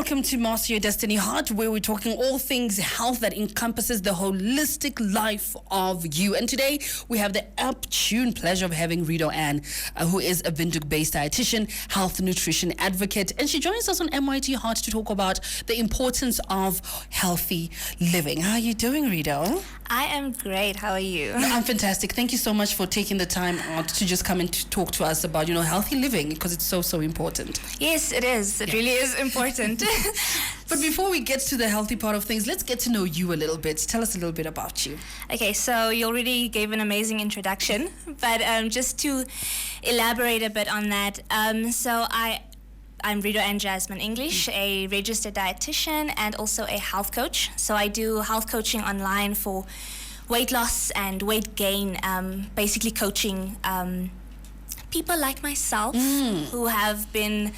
Welcome to Master Your Destiny Heart, where we're talking all things health that encompasses the holistic life of you. And today we have the opportune pleasure of having Ridow-Ann, who is a Windhoek-based dietitian, health nutrition advocate, and she joins us on MYD Heart to talk about the importance of healthy living. How are you doing, Ridow? I am great. How are you? I'm fantastic. Thank you so much for taking the time out to just come and to talk to us about, healthy living, because it's so important. Yes, it is. It really is important. But before we get to the healthy part of things, let's get to know you a little bit. Tell us a little bit about you. Okay, so you already gave an amazing introduction, but just to elaborate a bit on that, I'm Ridow-Ann English, a registered dietitian and also a health coach. So I do health coaching online for weight loss and weight gain, basically coaching people like myself who have been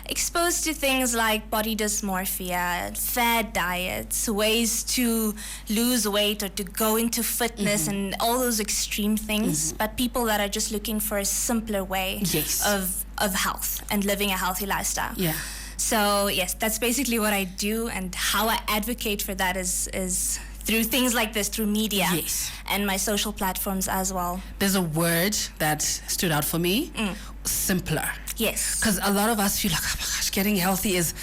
exposed to things like body dysmorphia, fad diets, ways to lose weight or to go into fitness and all those extreme things, but people that are just looking for a simpler way of health and living a healthy lifestyle. Yeah. So yes, that's basically what I do, and how I advocate for that is through things like this, through media and my social platforms as well. There's a word that stood out for me, simpler. Yes. Because a lot of us feel like, oh my gosh, getting healthy is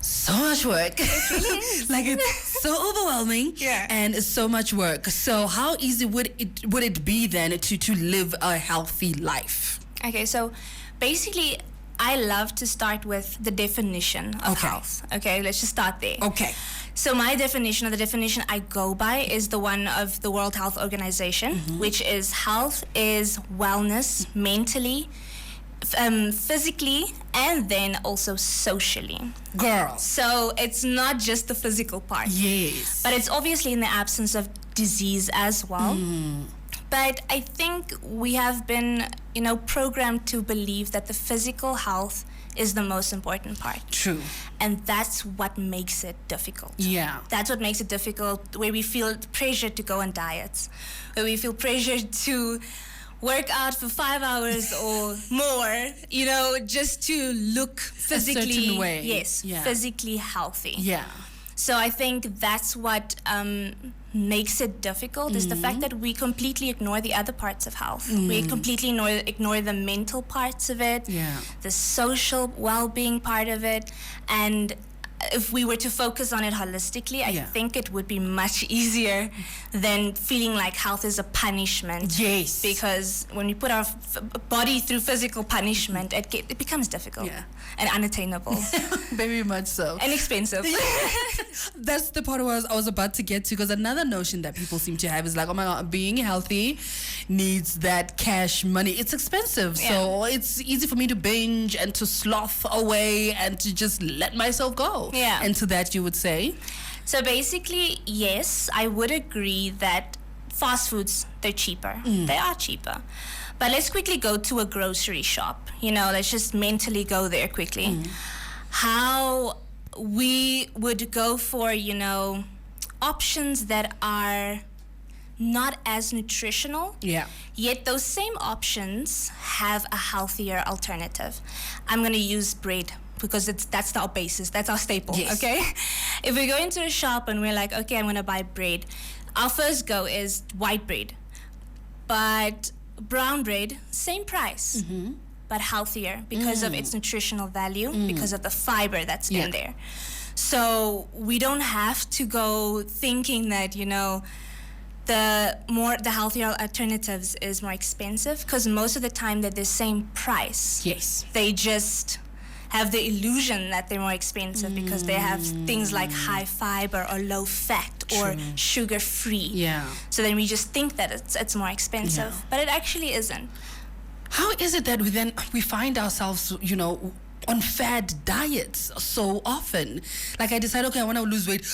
so much work. It really is. Like, it's so overwhelming and it's so much work. So how easy would it be then to live a healthy life? Okay, so basically I love to start with the definition of health. Okay, let's just start there. Okay. So my definition, or the definition I go by, is the one of the World Health Organization, which is health is wellness mentally, physically, and then also socially. Girl. So it's not just the physical part. Yes. But it's obviously in the absence of disease as well. But I think we have been, programmed to believe that the physical health is the most important part. True. And that's what makes it difficult. Yeah. That's what makes it difficult, where we feel pressure to go on diets, where we feel pressure to work out for 5 hours or more, just to look physically, a certain way. Yes, physically healthy. Yeah. So I think that's what makes it difficult, is the fact that we completely ignore the other parts of health. We completely ignore the mental parts of it, the social well-being part of it, and if we were to focus on it holistically, I think it would be much easier than feeling like health is a punishment. Yes. Because when we put our body through physical punishment, it becomes difficult and unattainable. Very much so. And expensive. That's the part where I was about to get to, because another notion that people seem to have is like, oh my God, being healthy needs that cash money. It's expensive. So it's easy for me to binge and to sloth away and to just let myself go. Yeah. And to that you would say? So basically, yes, I would agree that fast foods, they're cheaper. They are cheaper. But let's quickly go to a grocery shop. Let's just mentally go there quickly. How we would go for, options that are not as nutritional. Yeah. Yet those same options have a healthier alternative. I'm going to use bread, because that's our basis, that's our staple, okay? If we go into a shop and we're like, okay, I'm gonna buy bread, our first go is white bread. But brown bread, same price, but healthier because of its nutritional value, because of the fiber that's in there. So we don't have to go thinking that, the healthier alternatives is more expensive, because most of the time they're the same price. Yes. They just have the illusion that they're more expensive because they have things like high fiber or low fat or sugar free. Yeah. So then we just think that it's more expensive, but it actually isn't. How is it that we find ourselves, on fad diets so often? Like, I decide, okay, I want to lose weight.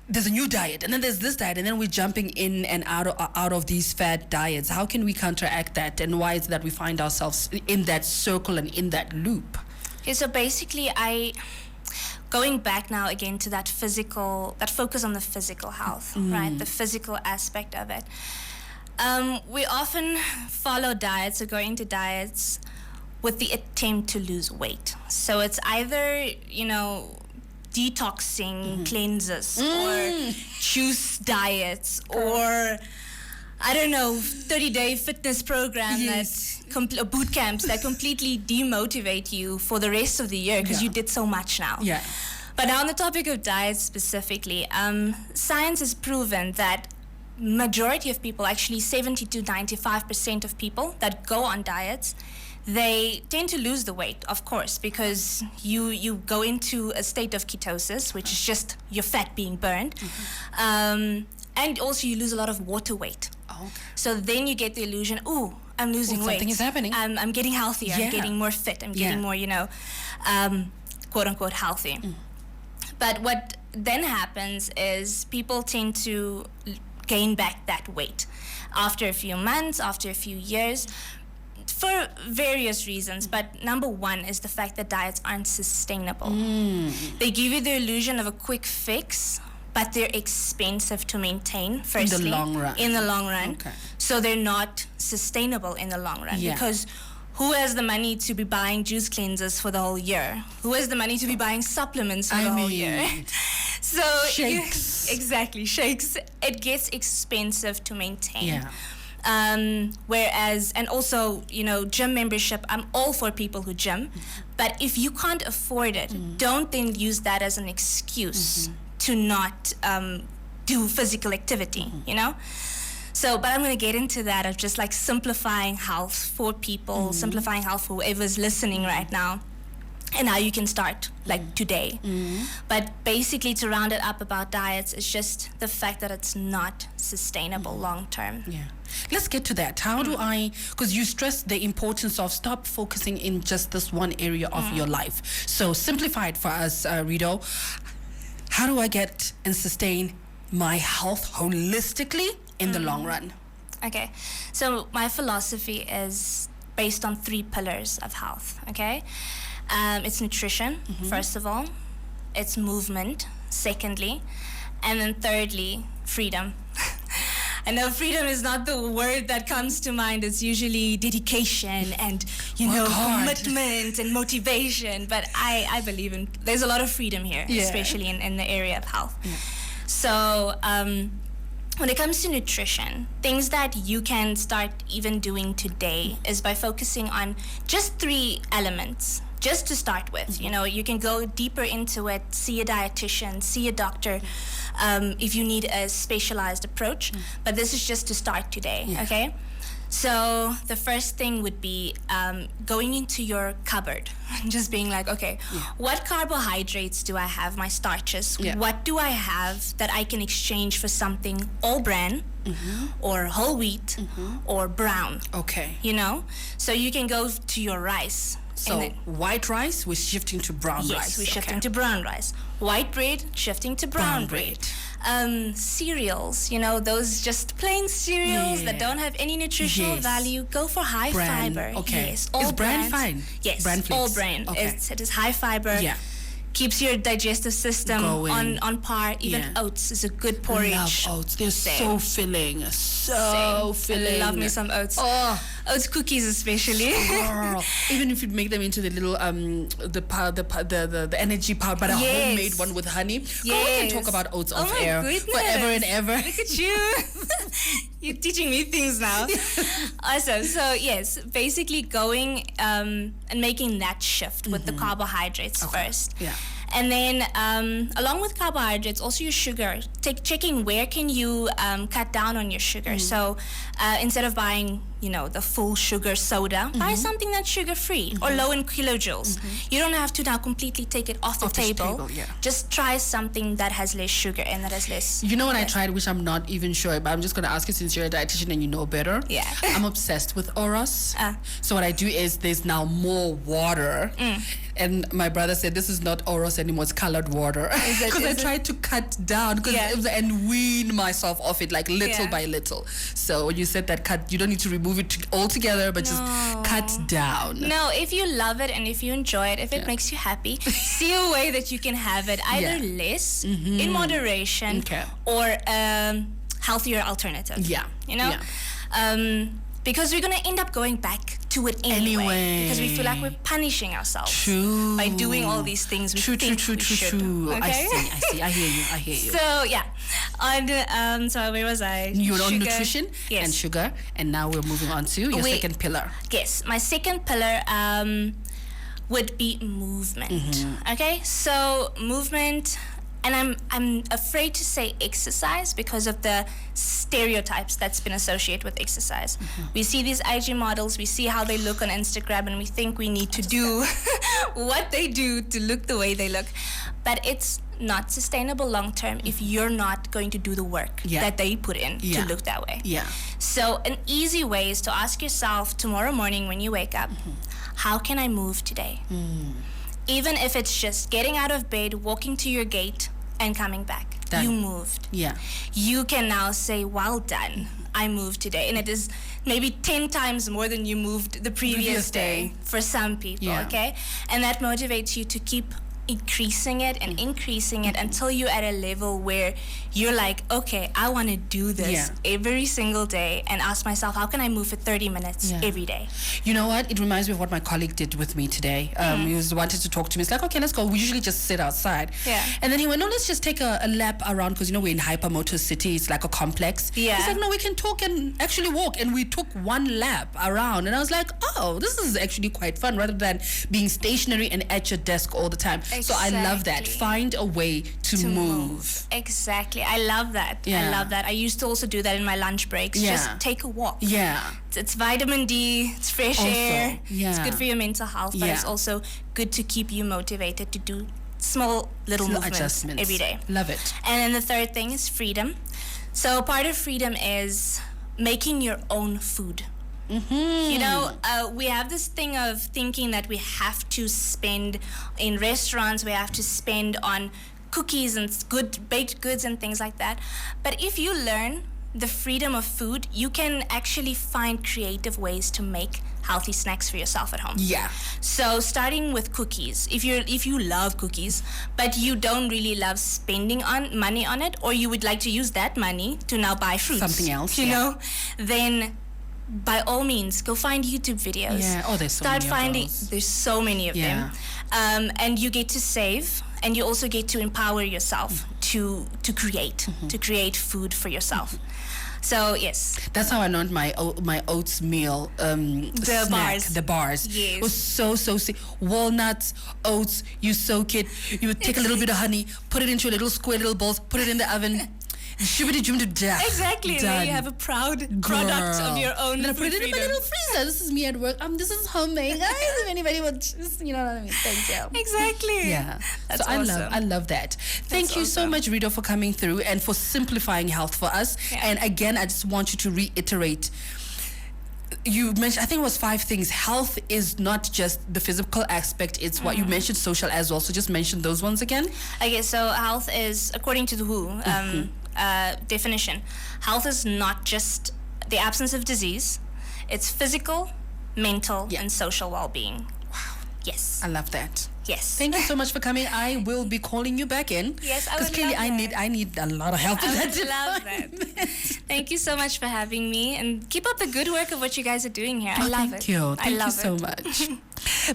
There's a new diet, and then there's this diet, and then we're jumping in and out of these fad diets. How can we counteract that? And why is it that we find ourselves in that circle and in that loop? Okay, so basically, going back now again to that focus on the physical health, right? The physical aspect of it. We often follow diets or go into diets with the attempt to lose weight. So it's either, detoxing cleanses or juice diets or I don't know, 30-day fitness program that boot camps that completely demotivate you for the rest of the year because you did so much now. Yeah. But now on the topic of diets specifically, science has proven that majority of people, actually 70 to 95% of people that go on diets, they tend to lose the weight, of course, because you go into a state of ketosis, which is just your fat being burned. And also you lose a lot of water weight. Okay. So then you get the illusion, ooh, I'm losing weight. Something is happening. I'm getting healthier. Yeah. I'm getting more fit. I'm getting more, quote unquote healthy. But what then happens is people tend to gain back that weight after a few months, after a few years, for various reasons. But number one is the fact that diets aren't sustainable. They give you the illusion of a quick fix, but they're expensive to maintain, firstly. In the long run. In the long run. Okay. So they're not sustainable in the long run. Yeah. Because who has the money to be buying juice cleansers for the whole year? Who has the money to be buying supplements for the whole year? So shakes. Exactly, shakes. It gets expensive to maintain. Yeah. Whereas, and also, gym membership, I'm all for people who gym. But if you can't afford it, don't then use that as an excuse to not do physical activity, So, but I'm going to get into that of just like simplifying health for people, simplifying health for whoever's listening right now, and how you can start like today. But basically, to round it up about diets, it's just the fact that it's not sustainable long term. Yeah. Let's get to that. How do I, because you stress the importance of stop focusing in just this one area of your life. So simplify it for us, Ridow. How do I get and sustain my health holistically in the long run? Okay, so my philosophy is based on 3 pillars of health, okay? It's nutrition, first of all. It's movement, secondly. And then thirdly, freedom. I know freedom is not the word that comes to mind. It's usually dedication and, commitment and motivation. But I believe there's a lot of freedom here, especially in the area of health. Yeah. So when it comes to nutrition, things that you can start even doing today is by focusing on just 3 elements. Just to start with, you can go deeper into it, see a dietitian, see a doctor, if you need a specialized approach. But this is just to start today, okay? So the first thing would be going into your cupboard, just being like, okay, what carbohydrates do I have, my starches? What do I have that I can exchange for something all bran or whole wheat or brown? Okay. So you can go to your rice. So white rice, we're shifting to brown rice. Yes, we're shifting to brown rice. White bread, shifting to brown bread. Cereals, those just plain cereals that don't have any nutritional value. Go for high fiber. Okay. Yes, all is bran fine? Yes, bran flakes. all bran. Okay. It is high fiber. Yeah. Keeps your digestive system on par. Even oats is a good porridge. I love oats. They're so filling. So filling. I love me some oats. Oh. Oats cookies especially. Girl. Even if you make them into the little the energy powder, but a homemade one with honey. Yes. We can talk about oats off air forever and ever. Look at you. You're teaching me things now. Awesome. So yes, basically going and making that shift with the carbohydrates first. Yeah. And then along with carbohydrates, also your sugar. Checking where can you cut down on your sugar. So instead of buying, the full sugar soda, buy something that's sugar-free or low in kilojoules. You don't have to now completely take it off the table. Just try something that has less sugar and that has less. What I tried, which I'm not even sure, but I'm just going to ask you since you're a dietitian and you know better. Yeah. I'm obsessed with Oros. So what I do is there's now more water. And my brother said, this is not Oros anymore, it's colored water. Because I tried to cut down and wean myself off it like little by little. So when you said that you don't need to remove it altogether, but just cut down. No, if you love it and if you enjoy it, if it makes you happy, see a way that you can have it either less, in moderation, or healthier alternative. Yeah. Because we're going to end up going back to it anyway. Because we feel like we're punishing ourselves by doing all these things we think we should. Okay? I see. I hear you. So, yeah. So where was I? You were on nutrition Yes. and sugar, and now we're moving on to your second pillar. Yes, my second pillar would be movement. Okay, so movement, and I'm afraid to say exercise because of the stereotypes that's been associated with exercise. We see these IG models, we see how they look on Instagram, and we think we need to do what they do to look the way they look. But it's not sustainable long term if you're not going to do the work that they put in to look that way. Yeah. So an easy way is to ask yourself tomorrow morning when you wake up, how can I move today? Even if it's just getting out of bed, walking to your gate, and coming back. Done. You moved. Yeah. You can now say, well done, I moved today. And it is maybe 10 times more than you moved the previous day for some people, okay? And that motivates you to keep increasing it and increasing it until you're at a level where you're like, okay, I want to do this every single day and ask myself, how can I move for 30 minutes every day? You know what? It reminds me of what my colleague did with me today. He wanted to talk to me. It's like, okay, let's go. We usually just sit outside. Yeah. And then he went, no, let's just take a lap around because, you know, we're in Hypermotor City. It's like a complex. Yeah. He's like, no, we can talk and actually walk. And we took one lap around. And I was like, oh, this is actually quite fun rather than being stationary and at your desk all the time. Exactly. So I love that. Find a way to move. Exactly. I love that. Yeah. I love that. I used to also do that in my lunch breaks. Yeah. Just take a walk. Yeah. It's vitamin D, it's fresh air. Yeah. It's good for your mental health, but it's also good to keep you motivated to do small little movements adjustments every day. Love it. And then the third thing is freedom. So part of freedom is making your own food. You know, we have this thing of thinking that we have to spend in restaurants, we have to spend on cookies and good baked goods and things like that. But if you learn the freedom of food, you can actually find creative ways to make healthy snacks for yourself at home. Yeah. So starting with cookies, if you love cookies, but you don't really love spending money on it, or you would like to use that money to now buy fruits, something else, you know, then by all means, go find YouTube videos. Yeah. Oh, there's so Start many finding. of those. There's so many of them, and you get to save, and you also get to empower yourself to create food for yourself. So yes, that's how I learned my oats meal snack, the bars. Yes. It was so walnuts, oats. You soak it. You would take a little bit of honey, put it into a little square little balls, put it in the oven. Exactly. And then you have a proud product of your own. And then I put it in my freedom. little freezer. This is me at work. This is homemade, guys. If anybody would just, you know what I mean. Thank you. Exactly. Yeah. That's so awesome. I love that. Thank you so much, Ridow, for coming through and for simplifying health for us. Yeah. And again, I just want you to reiterate. You mentioned, I think it was 5 things. Health is not just the physical aspect, it's what you mentioned, social as well. So just mention those ones again. Okay, so health is, according to the WHO definition, health is not just the absence of disease, it's physical, mental, and social well-being. Wow. Yes. I love that. Yes. Thank you so much for coming. I will be calling you back in. Yes, I would because clearly love that. I need a lot of help in I that would love that. Thank you so much for having me, and keep up the good work of what you guys are doing here. I love it. Thank you. I love so it. much.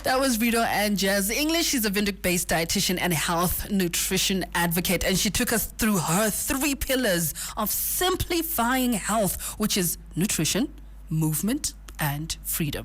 That was Ridow-Ann English. She's a Windhoek-based dietitian and health nutrition advocate, and she took us through her 3 pillars of simplifying health, which is nutrition, movement, and freedom.